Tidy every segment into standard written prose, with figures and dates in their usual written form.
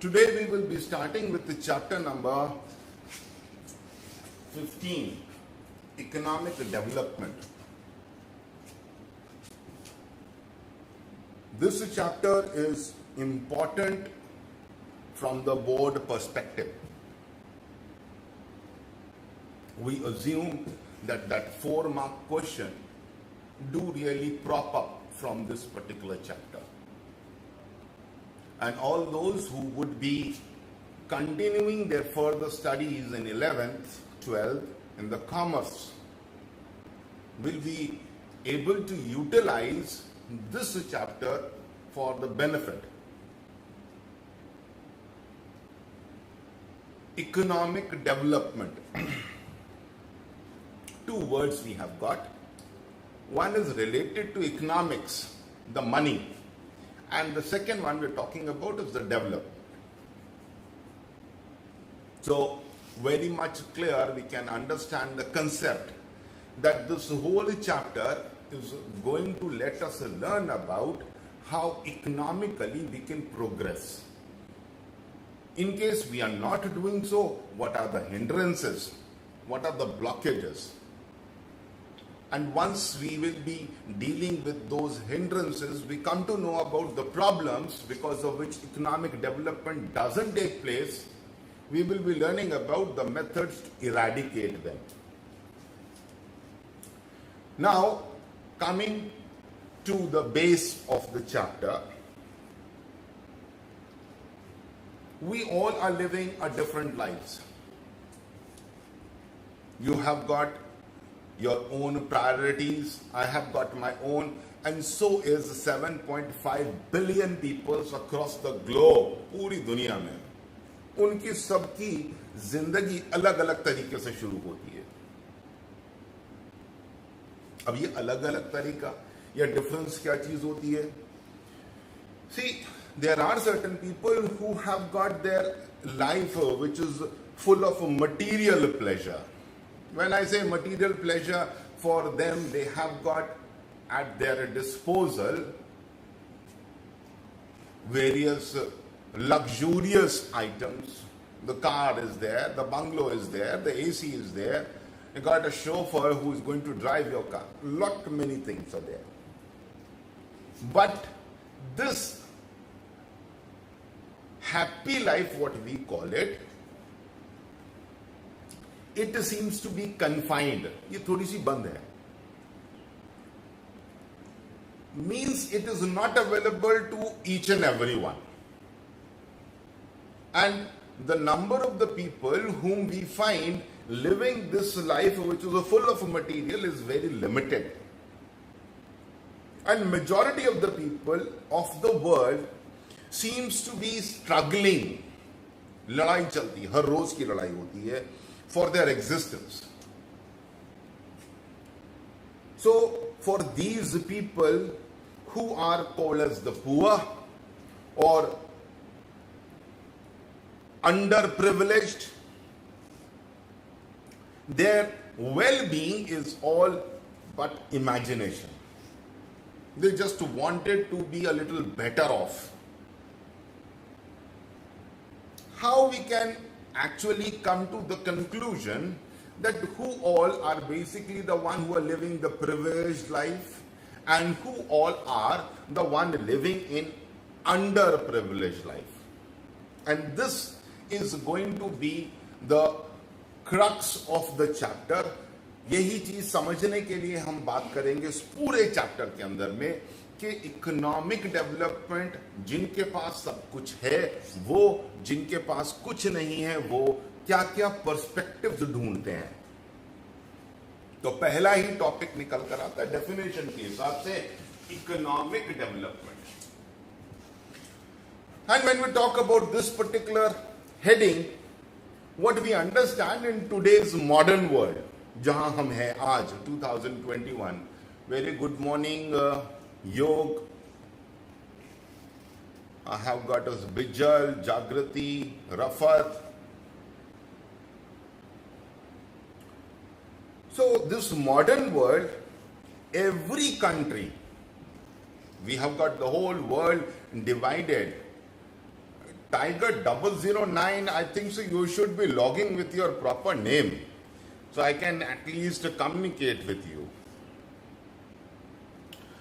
Today we will be starting with the chapter number 15, Economic Development. This chapter is important from the board perspective. We assume that 4-mark question do really prop up from this particular chapter. And all those who would be continuing their further studies in 11th, 12th in the commerce will be able to utilize this chapter for the benefit. Economic development. Two words we have got. One is related to economics, the money. And the second one we're talking about is the development. So, very much clear we can understand the concept that this whole chapter is going to let us learn about how economically we can progress. In case we are not doing so, what are the hindrances? What are the blockages? And once we will be dealing with those hindrances, we come to know about the problems because of which economic development doesn't take place. We will be learning about the methods to eradicate them. Now, coming to the base of the chapter, we all are living a different lives. You have got your own priorities, I have got my own, and so is 7.5 billion people across the globe, पूरी दुनिया में उनकी सबकी जिंदगी अलग अलग तरीके से शुरू होती है. अब ये अलग अलग तरीका या डिफरेंस क्या चीज होती है? See, there are certain people who have got their life which is full of material pleasure. When I say material pleasure, for them they have got at their disposal various luxurious items. The car is there, the bungalow is there, the AC is there. You got a chauffeur who is going to drive your car. Many things are there. But this happy life, what we call it, it seems to be confined. ये थोड़ी सी बंद है. Means it is not available to each and everyone. And the number of the people whom we find living this life which is full of material is very limited. And majority of the people of the world seems to be struggling. लड़ाई चलती है, हर रोज की लड़ाई होती है for their existence. So, for these people who are called as the poor or underprivileged, their well-being is all but imagination. They just wanted to be a little better off. How we can actually come to the conclusion that who all are basically the one who are living the privileged life and who all are the one living in underprivileged life. And this is going to be the crux of the chapter. यही चीज समझने के लिए हम बात करेंगे इस पूरे चैप्टर के अंदर में कि इकोनॉमिक डेवलपमेंट जिनके पास सब कुछ है वो, जिनके पास कुछ नहीं है वो क्या क्या पर्सपेक्टिव्स ढूंढते हैं. तो पहला ही टॉपिक निकल कर आता है डेफिनेशन के हिसाब से economic development. And when we talk about this particular heading, what we understand in today's modern world, जहां हम हैं आज 2021. Very good morning Yog. I have got us Bijal, Jagrati, Rafat. So this modern world, every country, we have got the whole world divided Tiger 009, I think so you should be logging with your proper name, so I can at least communicate with you.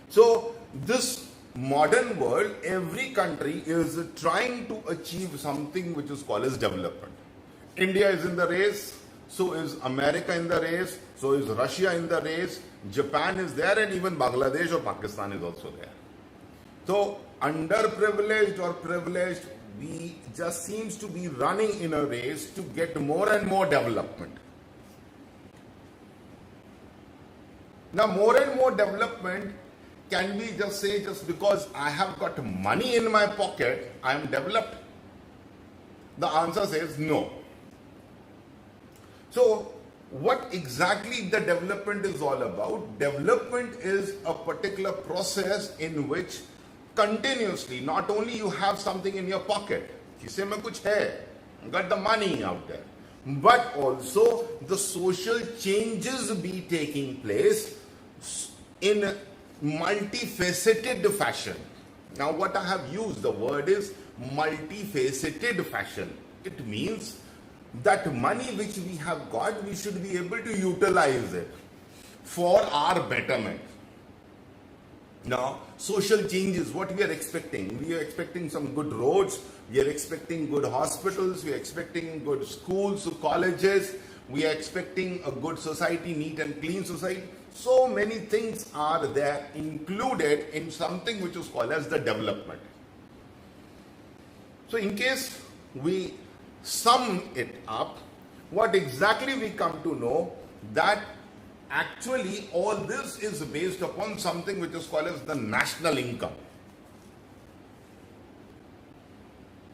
So this modern world, every country is trying to achieve something which is called as development. India is in the race, so is America in the race, so is Russia in the race, Japan is there, and even Bangladesh or Pakistan is also there. So underprivileged or privileged, we just seems to be running in a race to get more and more development. Now more and more development, can we just say just because I have got money in my pocket, I am developed? The answer says no. So what exactly the development is all about? Development is a particular process in which continuously, not only you have something in your pocket, kisse mein kuch hai, got the money out there, but also the social changes be taking place in multifaceted fashion. Now what I have used, the word is multifaceted fashion. It means that money which we have got, we should be able to utilize it for our betterment. Now, social changes, what we are expecting? We are expecting some good roads, we are expecting good hospitals, we are expecting good schools, colleges, we are expecting a good society, neat and clean society. So many things are there included in something which is called as the development. So in case we sum it up, what exactly we come to know that actually all this is based upon something which is called as the national income.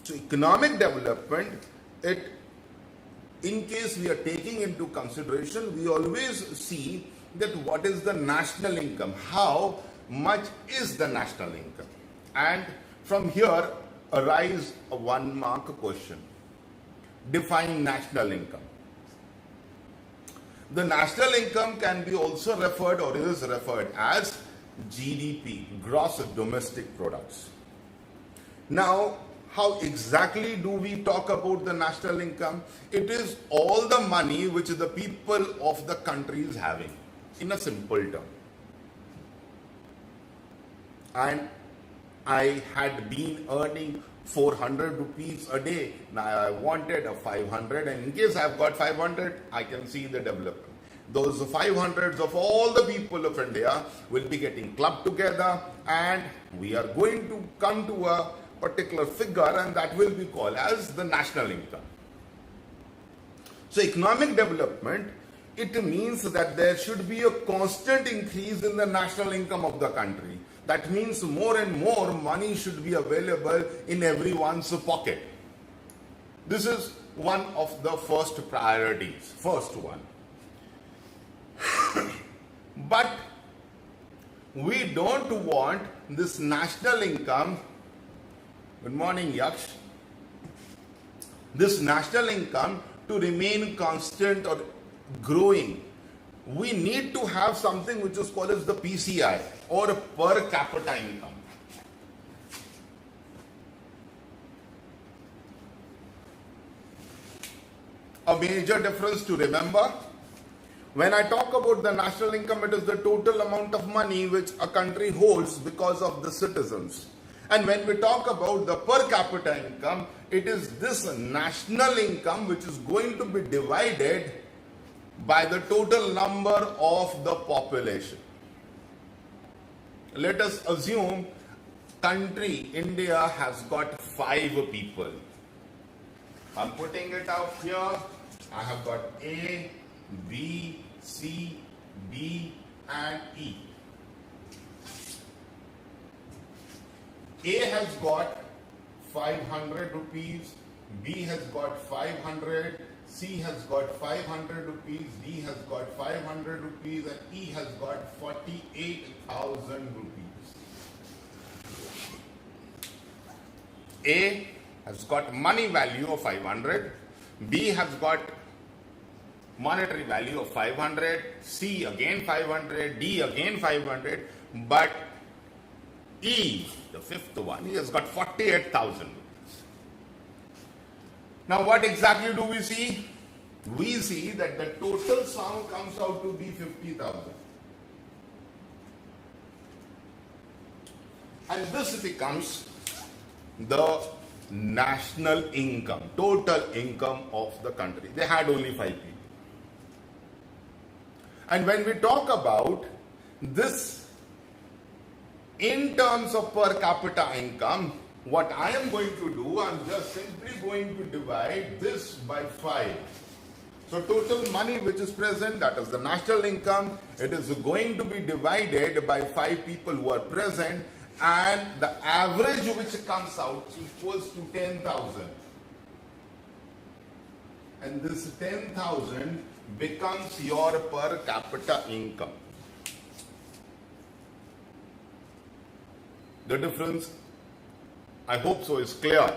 So economic development, in case we are taking into consideration, we always see that what is the national income, how much is the national income, and from here arise a 1 mark question. Define national income. The national income can be also referred or is referred as GDP, gross domestic products. Now, how exactly do we talk about the national income? It is all the money which the people of the country is having, in a simple term. And I had been earning 400 rupees a day. Now I wanted a 500, and in case I've got 500, I can see the development. Those 500s of all the people of India will be getting clubbed together, and we are going to come to a particular figure, and that will be called as the national income. So economic development, it means that there should be a constant increase in the national income of the country. That means more and more money should be available in everyone's pocket. This is one of the first priorities, first one. But we don't want this national income, good morning Yaksh, this national income to remain constant or growing. We need to have something which is called as the PCI, or per capita income. A major difference to remember, when I talk about the national income, it is the total amount of money which a country holds because of the citizens. And when we talk about the per capita income, it is this national income which is going to be divided by the total number of the population. Let us assume country India has got 5 people. I'm putting it out here. I have got A, B, C, D and E. A has got 500 rupees, B has got 500, C has got 500 rupees, D has got 500 rupees, and E has got 48,000 rupees. A has got money value of 500, B has got monetary value of 500, C again 500, D again 500, but E, the fifth one, he has got 48,000 rupees. Now what exactly do we see? We see that the total sum comes out to be 50,000. And this becomes the national income, total income of the country. They had only 5 people. And when we talk about this in terms of per capita income, what I am going to do, I'm just simply going to divide this by 5. So total money which is present, that is the national income, it is going to be divided by 5 people who are present, and the average which comes out equals to 10,000. And this 10,000 becomes your per capita income. The difference, I hope so, is clear.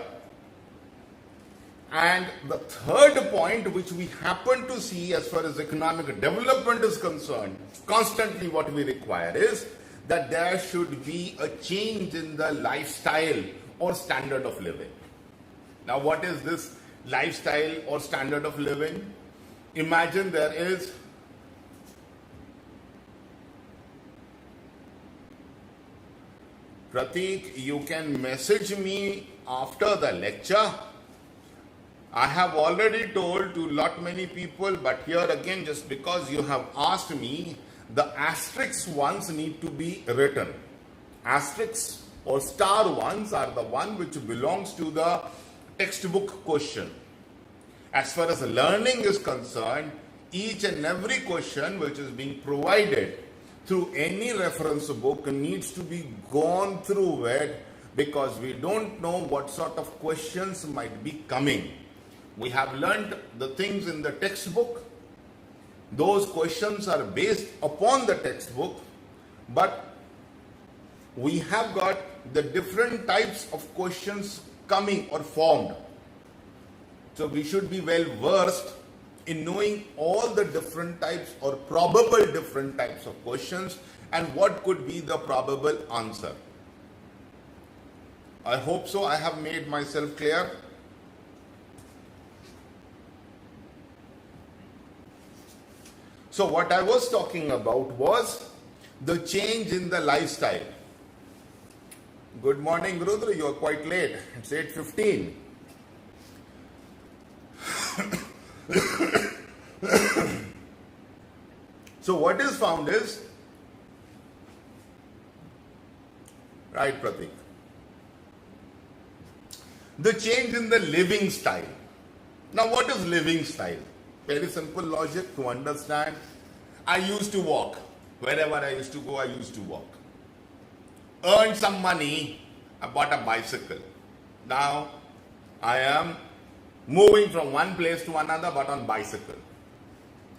And the third point which we happen to see as far as economic development is concerned, constantly what we require is that there should be a change in the lifestyle or standard of living. Now what is this lifestyle or standard of living? Imagine there is Pratik, you can message me after the lecture. I have already told to lot many people, but here again, just because you have asked me, the asterisk ones need to be written. Asterisks or star ones are the one which belongs to the textbook question. As far as learning is concerned, each and every question which is being provided through any reference book needs to be gone through it, because we don't know what sort of questions might be coming. We have learned the things in the textbook. Those questions are based upon the textbook, but we have got the different types of questions coming or formed. So we should be well versed in knowing all the different types or probable different types of questions and what could be the probable answer. I hope so. I have made myself clear. So what I was talking about was the change in the lifestyle. Good morning, Rudra. You are quite late. It's 8:15. So what is found is, right, Pratik, the change in the living style. Now what is living style? Very simple logic to understand. I used to walk. Wherever I used to go, I used to walk. Earned some money, I bought a bicycle. Now I am moving from one place to another, but on bicycle.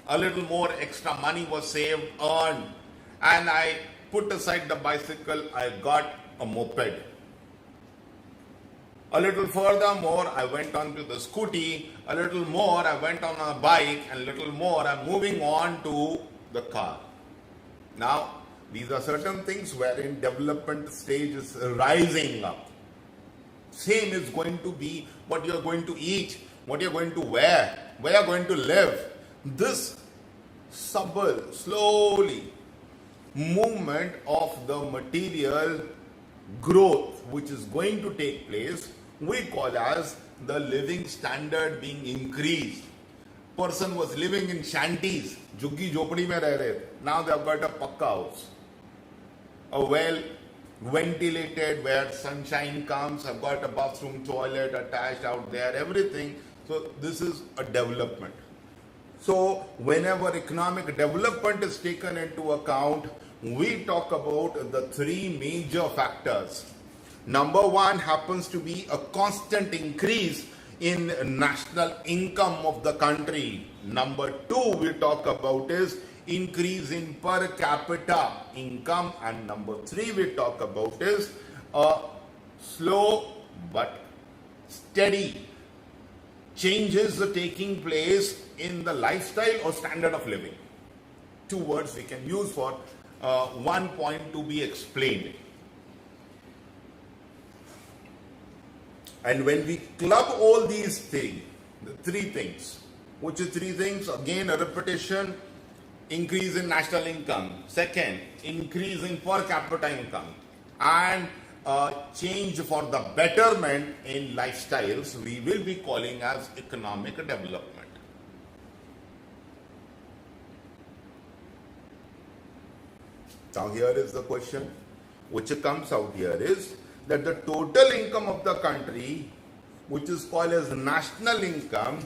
A little more extra money was saved, earned, and I put aside the bicycle, I got a moped. A little furthermore, I went on to the scooty. A little more, I went on a bike, and a little more, I'm moving on to the car. Now, these are certain things wherein development stage is rising up. Same is going to be what you're going to eat, what you're going to wear, where you're going to live. This subtle, slowly movement of the material growth which is going to take place, we call as the living standard being increased. Person was living in shanties, juggi jhopdi mein reh rahe the. Now they have got a pakka house, a well ventilated where sunshine comes, have got a bathroom, toilet attached out there, everything. So this is a development. So whenever economic development is taken into account, we talk about the three major factors. Number one happens to be a constant increase in national income of the country. Number two we talk about is increase in per capita income, and number three we talk about is a slow but steady changes are taking place in the lifestyle or standard of living. Two words we can use for one point to be explained. And when we club all these things, The three things. Which is three things? Again, a repetition. Increase in national income. Second, increase in per capita income. And change for the betterment in lifestyles we will be calling as economic development. Now here is the question which comes out here is that the total income of the country, which is called as national income,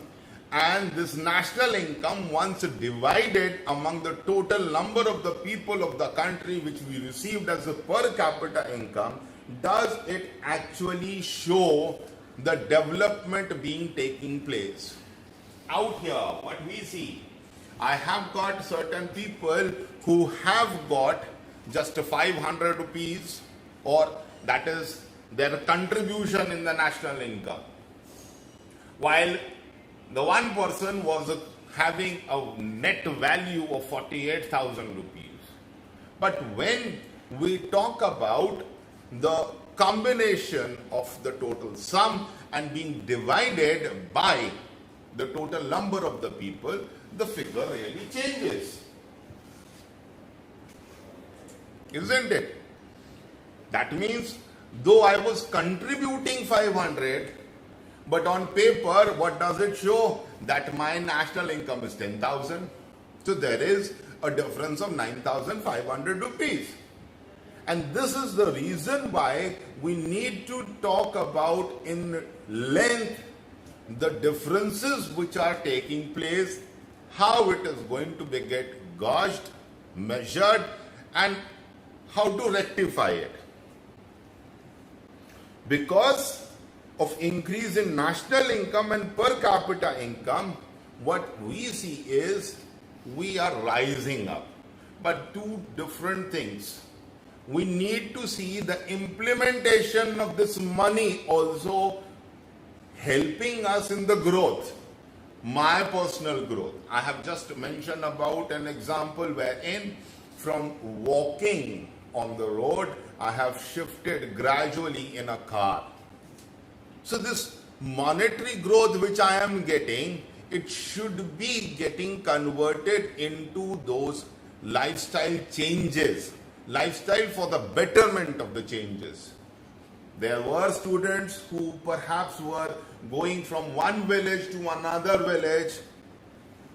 and this national income once divided among the total number of the people of the country which we received as a per capita income, does it actually show the development being taking place? Out here, what we see, I have got certain people who have got just 500 rupees, or that is their contribution in the national income, while the one person was having a net value of 48,000 rupees. But when we talk about the combination of the total sum and being divided by the total number of the people, the figure really changes. Isn't it? That means though I was contributing 500, but on paper, what does it show? That my national income is 10,000. So there is a difference of 9,500 rupees. And this is the reason why we need to talk about in length the differences which are taking place, how it is going to be get gauged, measured, and how to rectify it. Because of increase in national income and per capita income, what we see is we are rising up. But two different things. We need to see the implementation of this money also helping us in the growth. My personal growth. I have just mentioned about an example wherein from walking on the road, I have shifted gradually in a car. So this monetary growth which I am getting, it should be getting converted into those lifestyle changes, lifestyle for the betterment of the changes. There were students who perhaps were going from one village to another village.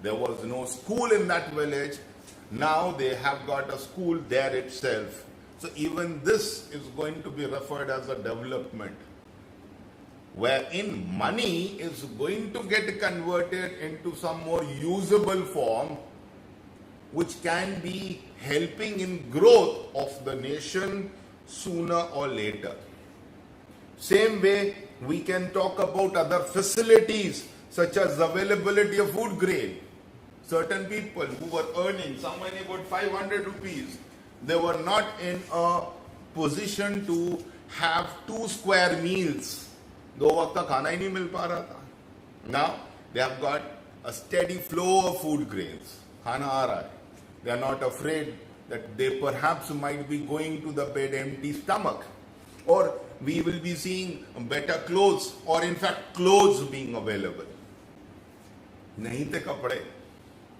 There was no school in that village. Now they have got a school there itself. So even this is going to be referred as a development, wherein money is going to get converted into some more usable form which can be helping in growth of the nation sooner or later. Same way, we can talk about other facilities such as availability of food grain. Certain people who were earning somewhere about 500 rupees, they were not in a position to have 2 square meals. दो वक्त का खाना ही नहीं मिल पा रहा था. Now they have got a steady flow of food grains. खाना आ रहा है. They are not afraid that they perhaps might be going to the bed empty stomach, or we will be seeing better clothes, or in fact clothes being available. नहीं थे कपड़े.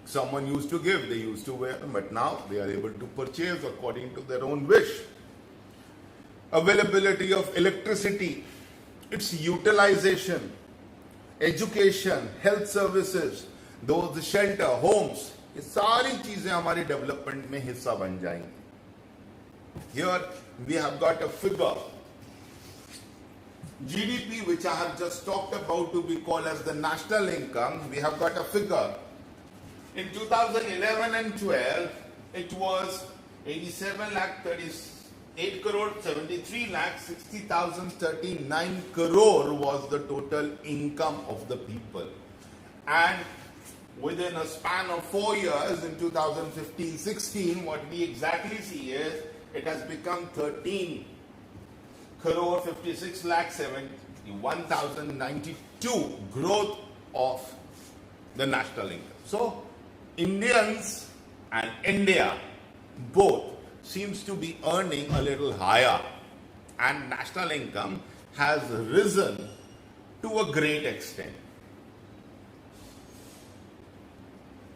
Someone used to give, they used to wear, but now they are able to purchase according to their own wish. Availability of electricity, its utilization, education, health services, those shelter, homes, ये सारी चीजें हमारी development में हिस्सा बन जाएंगी. Here we have got a figure. GDP, which I have just talked about to be called as the national income, we have got a figure. In 2011 and 12, it was 87 lakh 38 crore, 73 lakh 60,039 crore was the total income of the people. And within a span of 4 years, in 2015-16, what we exactly see is it has become 13 crore 56 lakh 71,092 growth of the national income. So Indians and India both seems to be earning a little higher, and national income has risen to a great extent.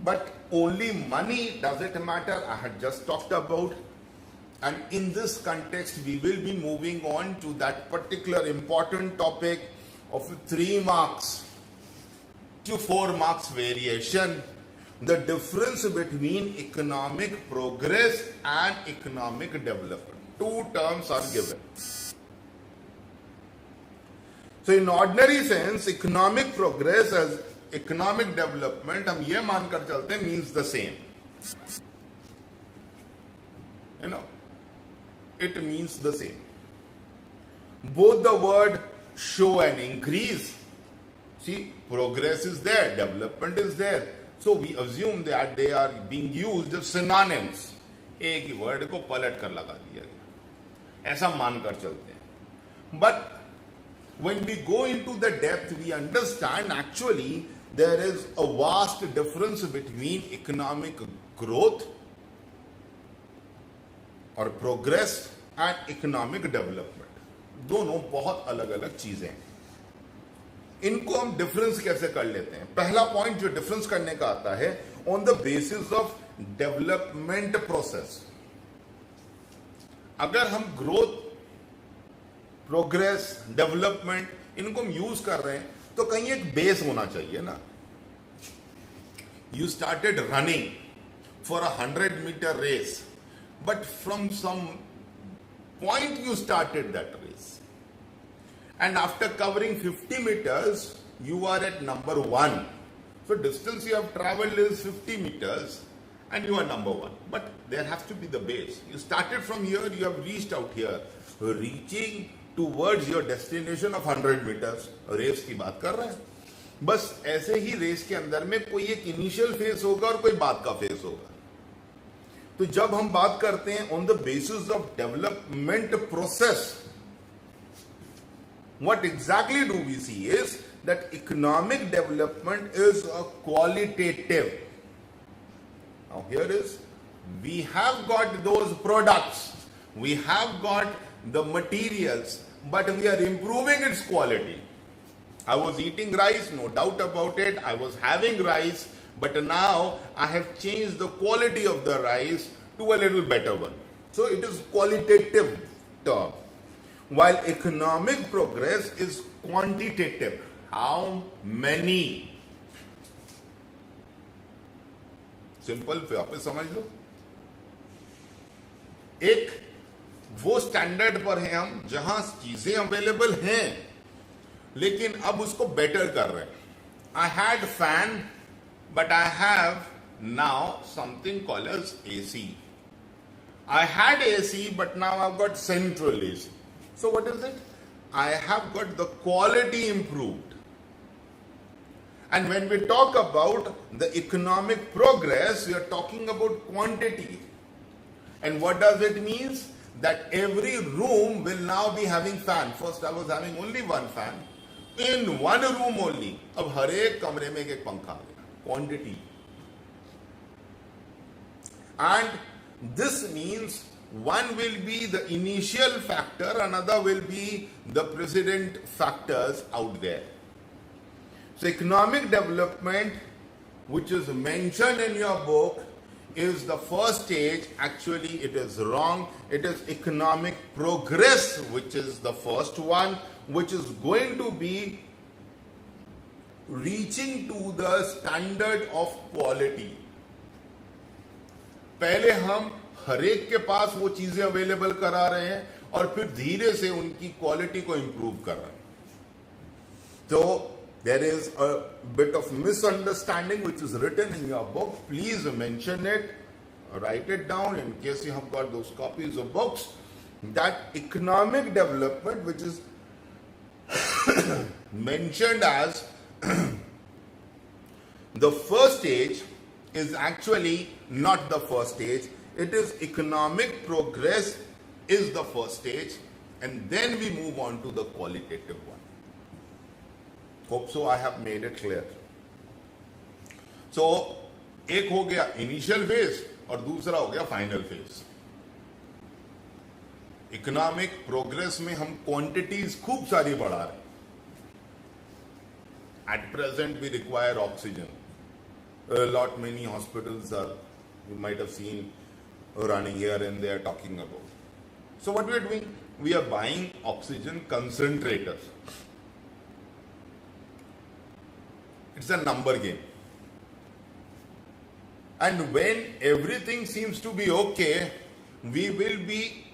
But only money, does it matter? I had just talked about. And in this context, we will be moving on to that particular important topic of 3 marks to 4 marks variation. The difference between economic progress and economic development. 2 terms are given. So in ordinary sense, economic progress as economic development, हम ये मानकर चलते हैं, means the same. You know, it means the same. Both the word show an increase. See, progress is there, development is there. So we assume that they are being used as synonyms. एक ही word को पलट कर लगा दिया गया, ऐसा मानकर चलते हैं. But when we go into the depth, we understand actually there is a vast difference between economic growth or progress and economic development. दोनों बहुत अलग अलग चीजें हैं. इनको हम डिफरेंस कैसे कर लेते हैं? पहला पॉइंट जो डिफरेंस करने का आता है, on the basis of development process. अगर हम ग्रोथ, प्रोग्रेस, डेवलपमेंट इनको हम यूज कर रहे हैं तो कहीं एक बेस होना चाहिए ना. You started running for 100-meter race, but from some point you started that race, and after covering 50 meters you are at number 1. So distance you have traveled is 50 meters and you are number 1, but there has to be the base. You started from here, you have reached out here, reaching towards your destination of 100 meters. Race की बात कर रहे हैं. बस ऐसे ही race के अंदर में कोई एक इनिशियल फेज होगा और कोई बाद का फेज होगा. तो जब हम बात करते हैं on the basis of development process, what exactly do we see is that economic development is a qualitative. Now here is, we have got those products, we have got the materials, but we are improving its quality. I was eating rice, no doubt about it. I was having rice, but now I have changed the quality of the rice to a little better one. So it is qualitative term. While economic progress is quantitative. How many? Simple वापस समझ लो. एक वो standard पर है हम जहां चीजें available हैं लेकिन अब उसको बेटर कर रहे हैं. I had fan but I have now something called as AC. I had AC but now I've got central AC. So what is it? I have got the quality improved. And when we talk about the economic progress, we are talking about quantity. And what does it mean? That every room will now be having fan. First I was having only one fan. In one room only. अब हर एक कमरे में एक पंखा आ गया. Quantity. And this means one will be the initial factor, another will be the precedent factors out there. So economic development, which is mentioned in your book, is the first stage. Actually it is wrong. It is economic progress which is the first one, which is going to be reaching to the standard of quality. पहले हम हर एक के पास वो चीजें available करा रहे हैं और फिर धीरे से उनकी क्वालिटी को इंप्रूव कर रहे हैं. तो there is a bit of misunderstanding which is written in your book. Please mention it, write it down in case you have got those copies of books. That economic development which is mentioned as the first stage is actually not the first stage. It is economic progress is the first stage, and then we move on to the qualitative one. Hope so I have made it clear. So एक हो गया initial phase और दूसरा हो गया final phase. Economic progress में हम quantities खूब सारी बढ़ा रहे हैं. At present we require oxygen. A lot many hospitals are, you might have seen, running here and there talking about. So what we are doing, we are buying oxygen concentrators. It's a number game. And when everything seems to be okay, we will be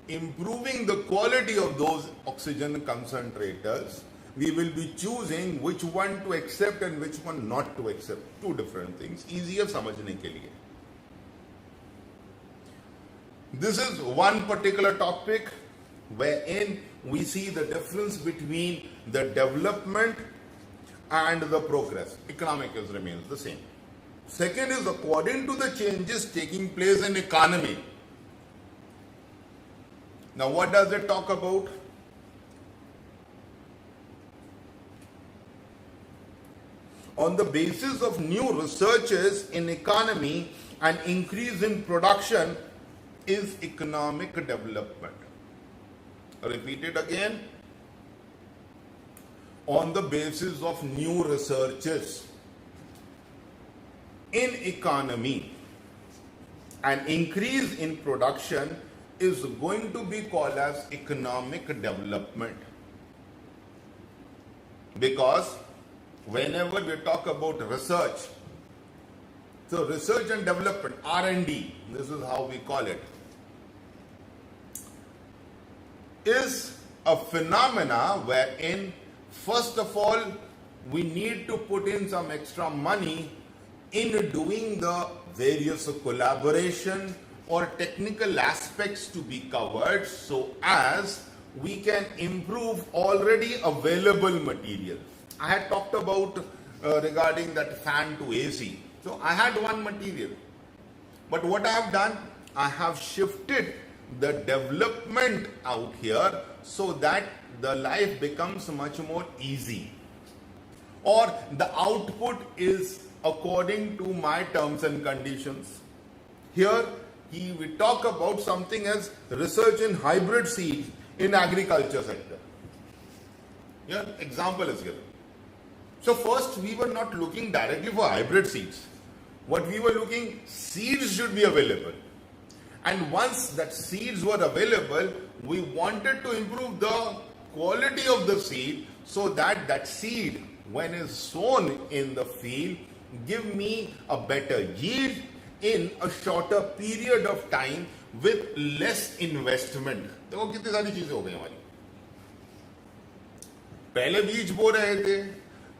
improving the quality of those oxygen concentrators. We will be choosing which one to accept and which one not to accept. Two different things. Easier समझने के लिए. This is one particular topic wherein we see the difference between the development and the progress. Economic remains the same. Second is according to the changes taking place in economy. Now what does it talk about? On the basis of new researches in economy, an increase in production is economic development. Repeat it again. On the basis of new researches in economy, an increase in production is going to be called as economic development. Because whenever we talk about research, so research and development, R&D, this is how we call it, is a phenomena wherein first of all we need to put in some extra money in doing the various collaboration or technical aspects to be covered so as we can improve already available material. I had talked about regarding that fan to AC. So I had one material. But what I have done, I have shifted the development out here so that the life becomes much more easy. Or the output is according to my terms and conditions. Here, we talk about something as research in hybrid seeds in agriculture sector. Here, example is given. So first, we were not looking directly for hybrid seeds. What we were looking, seeds should be available. And once that seeds were available, we wanted to improve the quality of the seed so that that seed, when is sown in the field, give me a better yield in a shorter period of time with less investment. देखो कितनी सारी चीजें हो गई हमारी. पहले बीज बो रहे थे.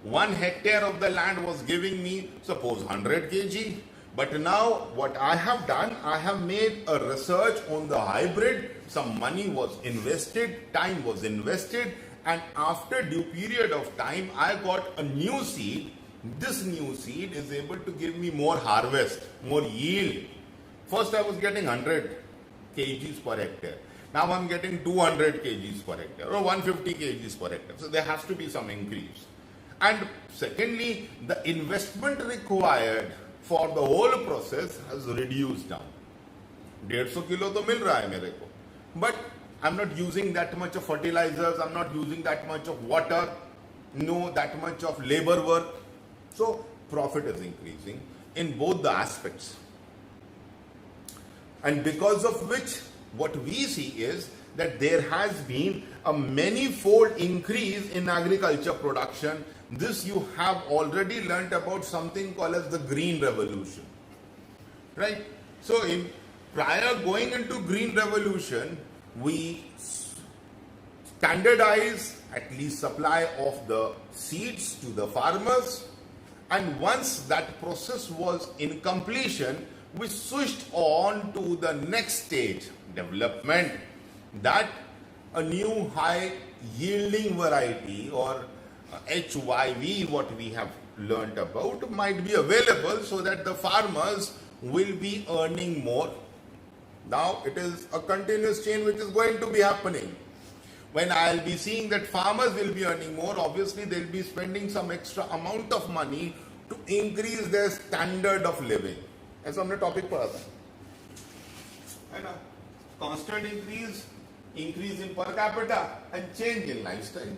1 hectare of the land was giving me, suppose 100 kg. But now what I have done, I have made a research on the hybrid. Some money was invested, time was invested, and after due period of time, I got a new seed. This new seed is able to give me more harvest, more yield. First I was getting 100 kgs per hectare. Now I'm getting 200 kgs per hectare or 150 kgs per hectare. So there has to be some increase. And secondly, the investment required for the whole process has reduced down. 150 kilo to mil raha hai mere ko. But I'm not using that much of fertilizers, I'm not using that much of water, no that much of labor work. So profit is increasing in both the aspects. And because of which, what we see is that there has been a manifold increase in agriculture production. This you have already learnt about something called as the Green Revolution. Right? So in prior going into Green Revolution, we standardize at least supply of the seeds to the farmers. And once that process was in completion, we switched on to the next stage, development, that a new high yielding variety or HYV, what we have learnt about, might be available so that the farmers will be earning more. Now it is a continuous chain which is going to be happening. When I'll be seeing that farmers will be earning more, obviously they'll be spending some extra amount of money to increase their standard of living. ऐसा हमने topic पढ़ा था, है ना? Constant increase in per capita and change in lifestyle.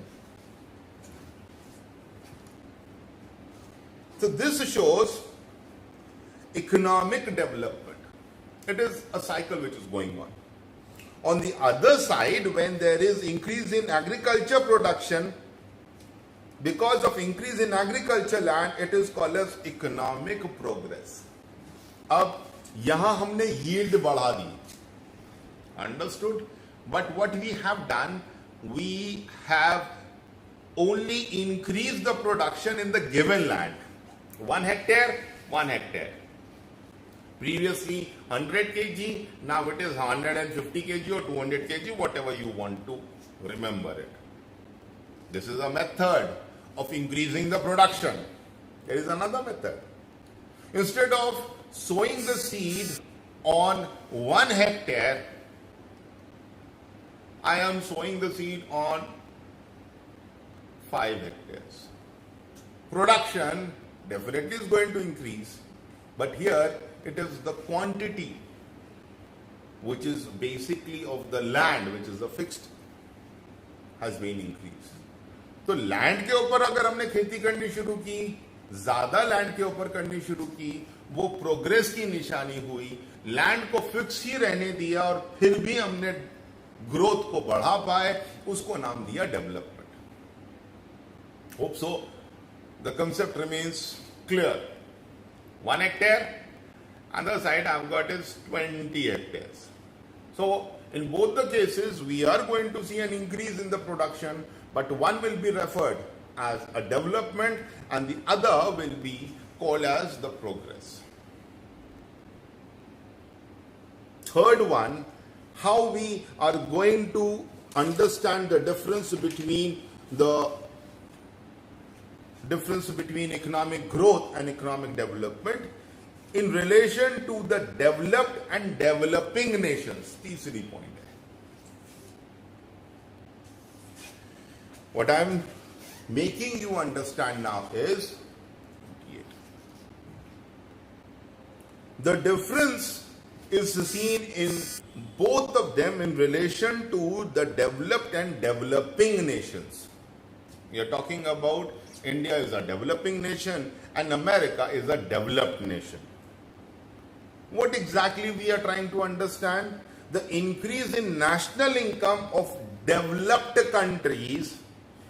So this shows economic development. It is a cycle which is going on. On the other side, when there is increase in agriculture production, because of increase in agriculture land, it is called as economic progress. अब यहां हमने yield बढ़ा दी. Understood? But what we have done, we have only increased the production in the given land. 1 hectare, 1 hectare. Previously 100 kg, now it is 150 kg or 200 kg, whatever you want to remember it. This is a method of increasing the production. There is another method. Instead of sowing the seed on 1 hectare, I am sowing the seed on 5 hectares. Production definitely is going to increase, but here it is the quantity which is basically of the land, which is the fixed, has been increased. तो land के ऊपर अगर हमने खेती करनी शुरू की, ज्यादा लैंड के ऊपर करनी शुरू की, वो प्रोग्रेस की निशानी हुई. लैंड को फिक्स ही रहने दिया और फिर भी हमने ग्रोथ को बढ़ा पाए, उसको नाम दिया development. Hope so the concept remains clear. 1 hectare, other side I've got is 20 hectares. So in both the cases we are going to see an increase in the production, but one will be referred as a development and the other will be called as the progress. Third one, how we are going to understand the difference between economic growth and economic development in relation to the developed and developing nations. तीसरी point है. What I am making you understand now is the difference is seen in both of them in relation to the developed and developing nations. We are talking about India is a developing nation and America is a developed nation. What exactly we are trying to understand? The increase in national income of developed countries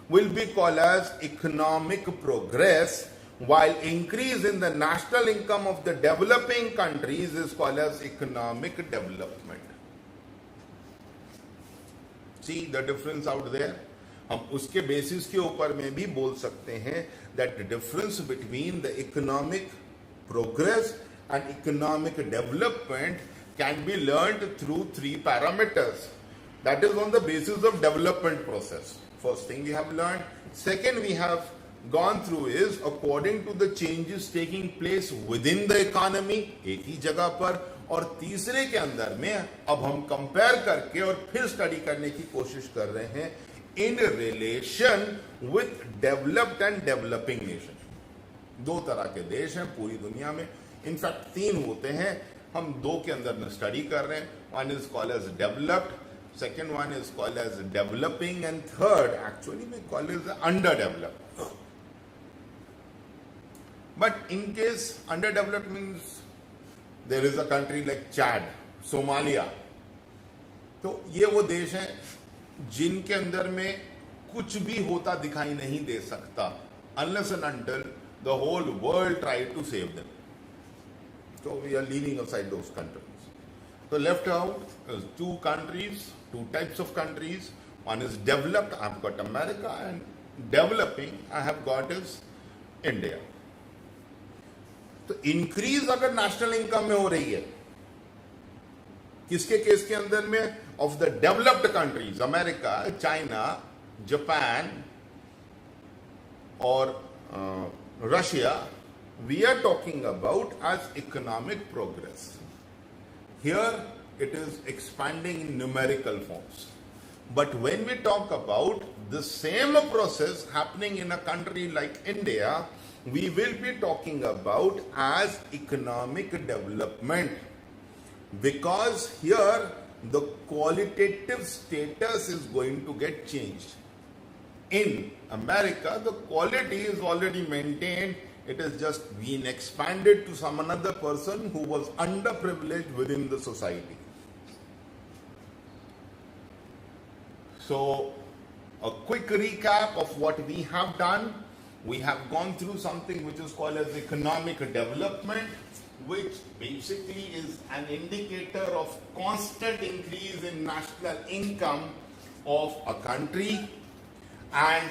will be called as economic progress, while increase in the national income of the developing countries is called as economic development. See the difference out there? हम उसके basis के ऊपर में भी बोल सकते हैं that the difference between the economic progress and economic development can be learned through 3 parameters. That is on the basis of development process. First thing we have learned. Second we have gone through is according to the changes taking place within the economy, एक ही जगह पर. और तीसरे के अंदर में अब हम कंपेयर करके और फिर स्टडी करने की कोशिश कर रहे हैं in relation with developed and developing nation. 2 तरह के देश हैं पूरी दुनिया में. इनफैक्ट 3 होते हैं, हम 2 के अंदर में स्टडी कर रहे हैं. One is called as developed, second one is called as developing, and third actually we call it underdeveloped. But in case underdeveloped means there is a country like Chad, Somalia. तो ये वो देश हैं जिनके अंदर में कुछ भी होता दिखाई नहीं दे सकता unless and until the whole world try to save them. So we are leaving aside those countries. So left out is 2 countries, 2 types of countries. One is developed, I have got America, and developing I have got is India. तो increase अगर national income में हो रही है, किसके case के अंदर में? Of the developed countries, America, China, Japan और Russia, we are talking about as economic progress. Here it is expanding in numerical forms. But when we talk about the same process happening in a country like India, we will be talking about as economic development, because here the qualitative status is going to get changed. In America, the quality is already maintained It is just been expanded to some another person who was underprivileged within the society. So, a quick recap of what we have done. We have gone through something which is called as economic development, which basically is an indicator of constant increase in national income of a country, and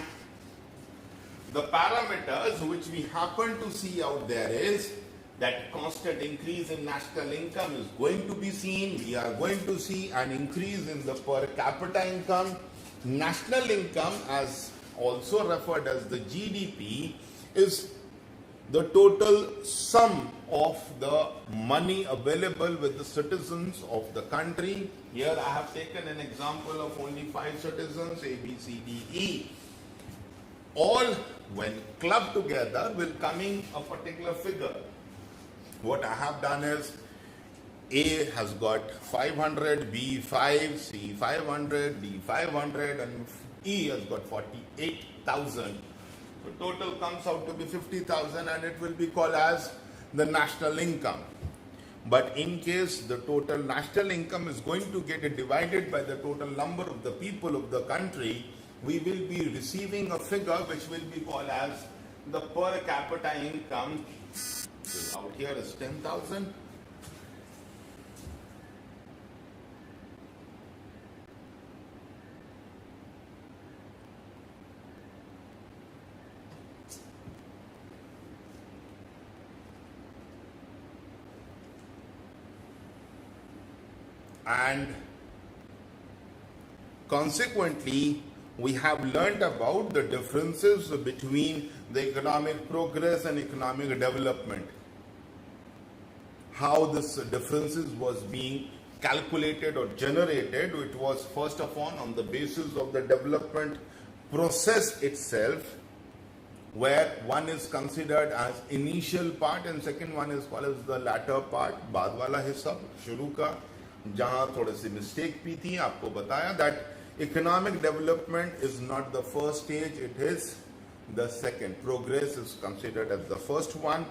the parameters which we happen to see out there is that constant increase in national income is going to be seen. We are going to see an increase in the per capita income. National income, as also referred as the GDP, is the total sum of the money available with the citizens of the country. Here I have taken an example of only 5 citizens, A, B, C, D, E. All, when clubbed together, will coming a particular figure. What I have done is, A has got 500, B 5, C 500, D 500, and E has got 48,000. The total comes out to be 50,000, and it will be called as the national income. But in case the total national income is going to get divided by the total number of the people of the country, we will be receiving a figure which will be called as the per capita income. So out here is 10,000. And consequently, we have learnt about the differences between the economic progress and economic development. How this differences was being calculated or generated. It was first of all on the basis of the development process itself, where one is considered as initial part and second one is called as the latter part. बाद वाला हिस्सा शुरू का जहां थोड़ी सी mistake भी थी, आपको बताया that economic development is not the first stage, it is the second. Progress is considered as the first one,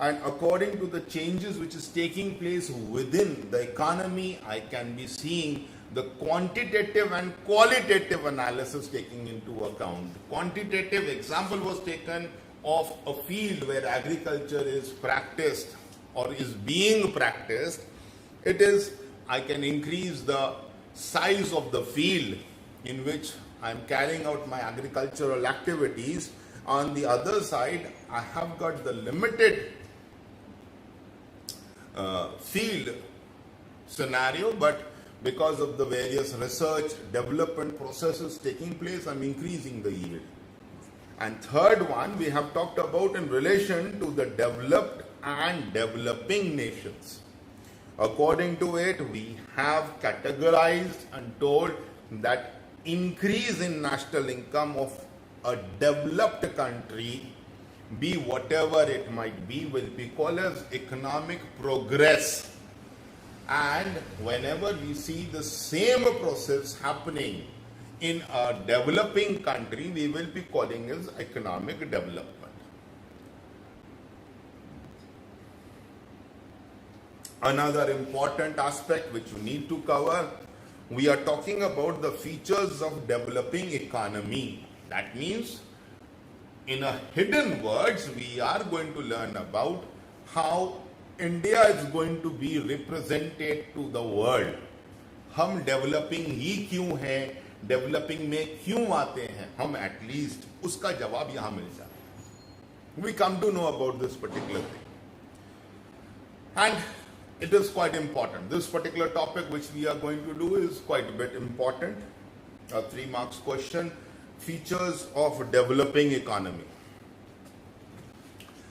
and according to the changes which is taking place within the economy, I can be seeing the quantitative and qualitative analysis taking into account. Quantitative example was taken of a field where agriculture is practiced or is being practiced. It is, I can increase the size of the field in which I am carrying out my agricultural activities. On the other side, I have got the limited field scenario, but because of the various research development processes taking place, I'm increasing the yield. And third one we have talked about in relation to the developed and developing nations. According to it, we have categorized and told that increase in national income of a developed country, be whatever it might be, will be called as economic progress. And whenever we see the same process happening in a developing country, we will be calling it economic development. Another important aspect which you need to cover, we are talking about the features of developing economy. That means, in a hidden words, we are going to learn about how India is going to be represented to the world. हम developing ही क्यों हैं, developing में क्यों आते हैं, हम at least उसका जवाब यहाँ मिल जाए. We come to know about this particular thing. And it is quite important. This particular topic which we are going to do is quite a bit important. A 3 marks question. Features of developing economy.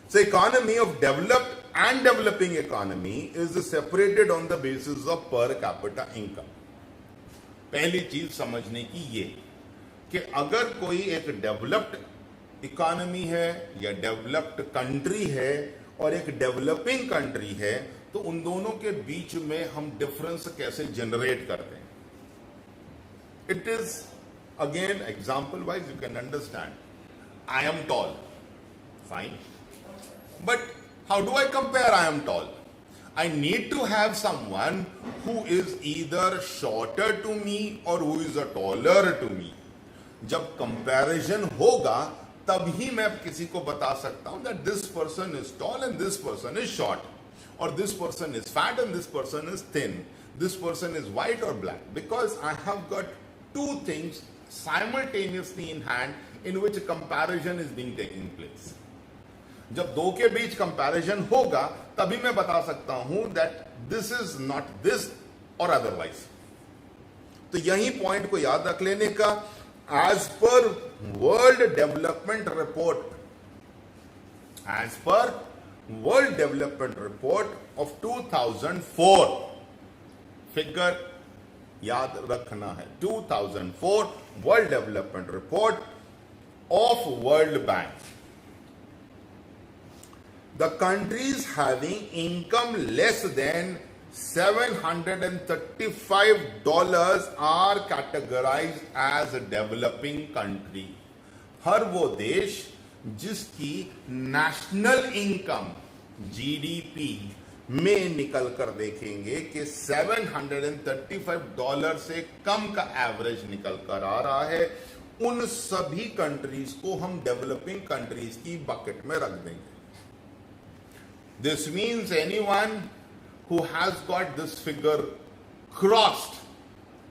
So economy of developed and developing economy is separated on the basis of per capita income. पहली चीज समझने की ये कि अगर कोई एक developed economy है या डेवलप्ड कंट्री है और एक डेवलपिंग कंट्री है, तो उन दोनों के बीच में हम डिफरेंस कैसे जनरेट करते हैं. It is again example wise you can understand. I am tall, fine. But how do I compare I am tall? I need to have someone who is either shorter to me or who is a taller to me. जब comparison होगा तभी मैं किसी को बता सकता हूं that this person is tall and this person is short, or this person is fat and this person is thin, this person is white or black, because I have got two things simultaneously in hand in which a comparison is being taking place. जब दो के बीच comparison होगा तभी मैं बता सकता हूं that this is not this और अदरवाइज. तो यही पॉइंट को याद रख लेने का. एज पर world development report of 2004, figure याद रखना है, 2004 world development report of world bank. The countries having income less than $735 are categorized as a developing country. हर वो देश जिसकी नेशनल इनकम जीडीपी में निकल कर देखेंगे कि $735 से कम का एवरेज निकल कर आ रहा है, उन सभी कंट्रीज को हम डेवलपिंग कंट्रीज की बकेट में रख देंगे. This means anyone who has got this figure crossed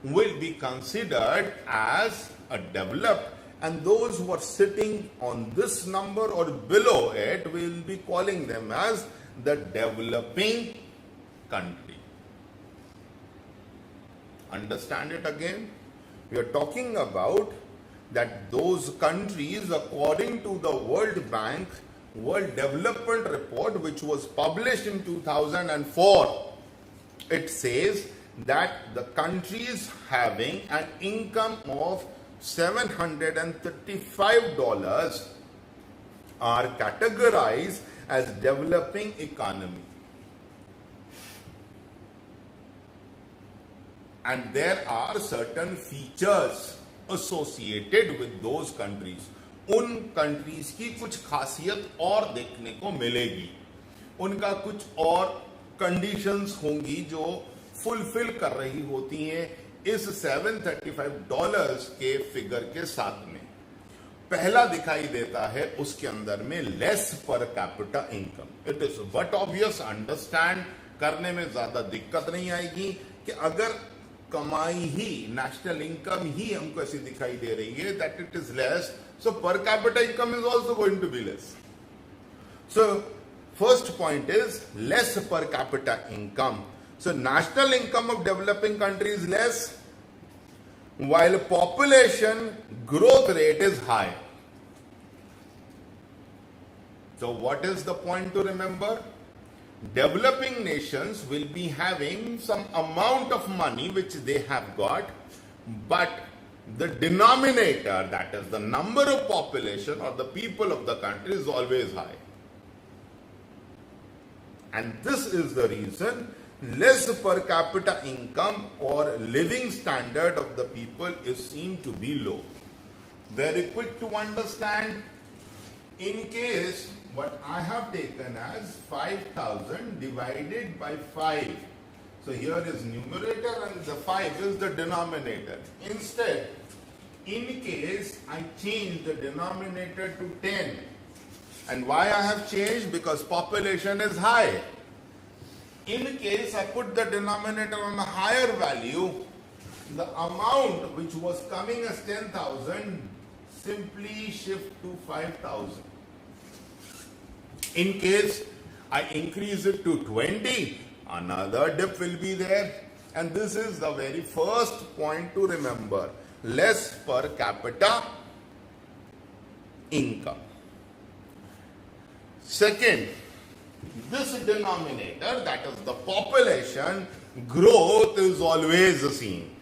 will be considered as a developed, and those who are sitting on this number or below it will be calling them as the developing country. Understand it again? We are talking about that those countries, according to the World Bank World Development Report, which was published in 2004, it says that the countries having an income of $735 are categorized as developing economy. And there are certain features associated with those countries. उन countries की कुछ खासियत और देखने को मिलेगी, उनका कुछ और कंडीशंस होंगी जो फुलफिल कर रही होती हैं इस $735 के फिगर के साथ में. पहला दिखाई देता है उसके अंदर में less per capita income. It is but obvious, understand करने में ज्यादा दिक्कत नहीं आएगी कि अगर कमाई ही, नेशनल इनकम ही हमको ऐसी दिखाई दे रही है that it is less, so per capita income is also going to be less. So first point is less per capita income. So national income of developing countries is less while population growth rate is high. So what is the point to remember? Developing nations will be having some amount of money which they have got, but the denominator, that is the number of population or the people of the country, is always high. And this is the reason less per capita income or living standard of the people is seen to be low. Very quick to understand. In case what I have taken as 5,000 divided by 5. So here is numerator and the 5 is the denominator. Instead, in case I change the denominator to 10, and why I have changed? Because population is high. In case I put the denominator on a higher value, the amount which was coming as 10,000 simply shift to 5,000. In case I increase it to 20, another dip will be there. And this is the very first point to remember. Less per capita income. Second, this denominator, that is the population growth, is always seen.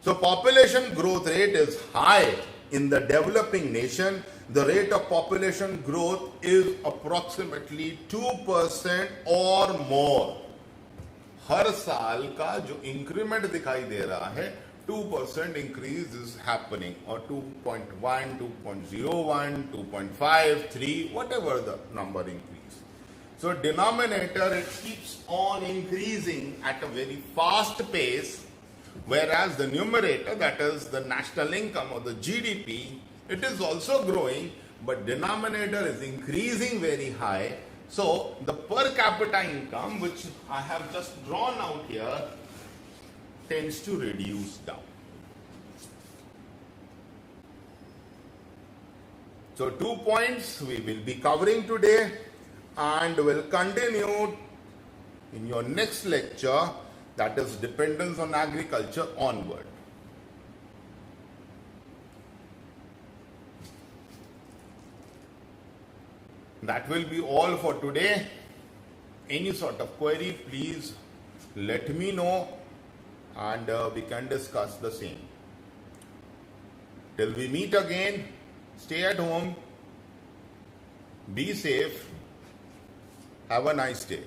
So population growth rate is high in the developing nation. The rate of population growth is approximately 2% or more. हर साल का जो increment दिखाई दे रहा है 2% increase is happening, or 2.1, 2.01, 2.5, 3, whatever the number increase. So denominator, it keeps on increasing at a very fast pace, whereas the numerator, that is the national income or the GDP, it is also growing, but denominator is increasing very high. So the per capita income, which I have just drawn out here, tends to reduce down. So 2 points we will be covering today, and will continue in your next lecture, that is dependence on agriculture onward. That will be all for today. Any sort of query, please let me know, and we can discuss the same. Till we meet again, stay at home, be safe, have a nice day.